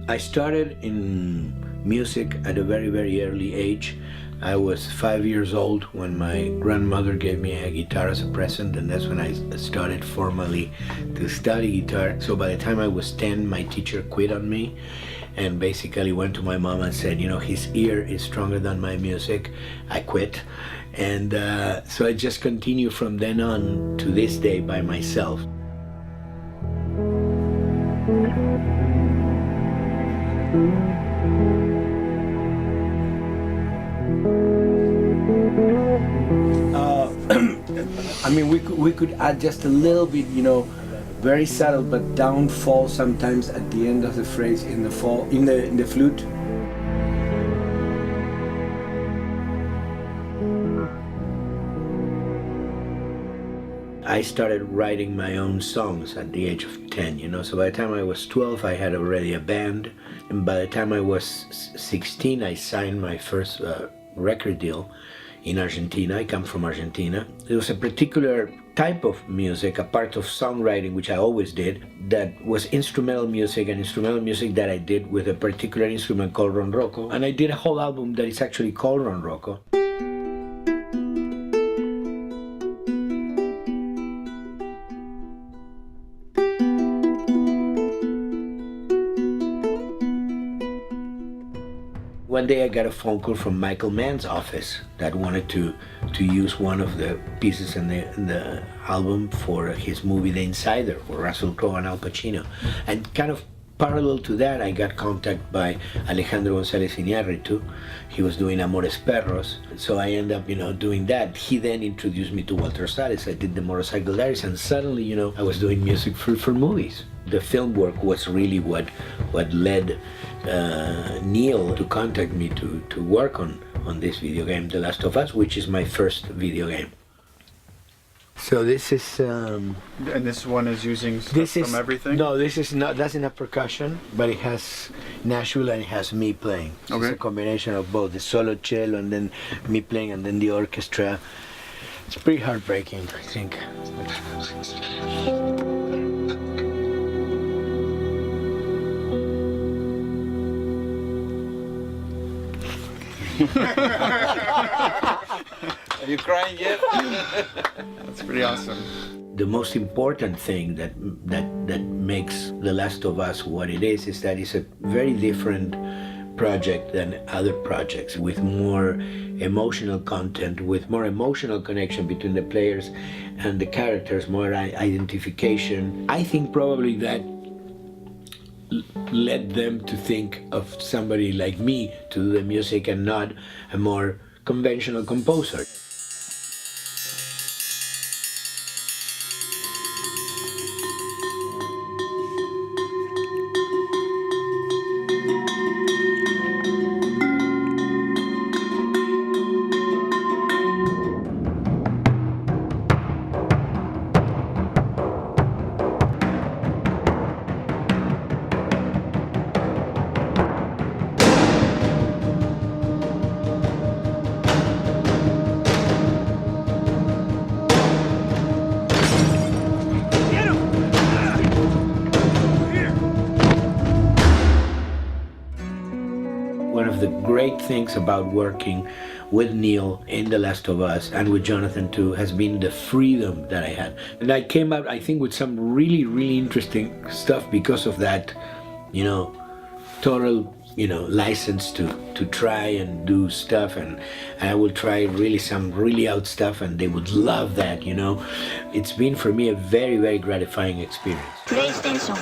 I started in music at a very, very early age. I was 5 years old when my grandmother gave me a guitar as a present, and that's when I started formally to study guitar. So by the time I was 10, my teacher quit on me and basically went to my mom and said, you know, his ear is stronger than my music. I quit. And so I just continue from then on to this day by myself. I mean, we could add just a little bit, you know, very subtle, but downfall sometimes at the end of the phrase in the fall, in the flute. I started writing my own songs at the age of 10, you know, so by the time I was 12, I had already a band, and by the time I was 16, I signed my first record deal in Argentina. I come from Argentina. It was a particular type of music, a part of songwriting, which I always did, that was instrumental music, and instrumental music that I did with a particular instrument called ronroco. And I did a whole album that is actually called ronroco. One day I got a phone call from Michael Mann's office that wanted to use one of the pieces in the album for his movie The Insider, for Russell Crowe and Al Pacino. And kind of parallel to that, I got contacted by Alejandro González Iñárritu. He was doing Amores Perros, so I ended up, you know, doing that. He then introduced me to Walter Salles. I did the Motorcycle Diaries, and suddenly, you know, I was doing music for movies. The film work was really what led Neil to contact me to work on this video game, The Last of Us, which is my first video game. So this is... and this one is using stuff from everything? No, this is not, that's not percussion, but it has Nashville and it has me playing. So okay. It's a combination of both, the solo cello and then me playing and then the orchestra. It's pretty heartbreaking, I think. Are you crying yet? That's pretty awesome. The most important thing that makes The Last of Us what it is that it's a very different project than other projects, with more emotional content, with more emotional connection between the players and the characters, more identification. I think probably that led them to think of somebody like me to do the music and not a more conventional composer. One of the great things about working with Neil in The Last of Us and with Jonathan too has been the freedom that I had. And I came out, I think, with some really, really interesting stuff because of that, you know, total, you know, license to try and do stuff, and I will try really some really out stuff and they would love that, you know. It's been for me a very, very gratifying experience. PlayStation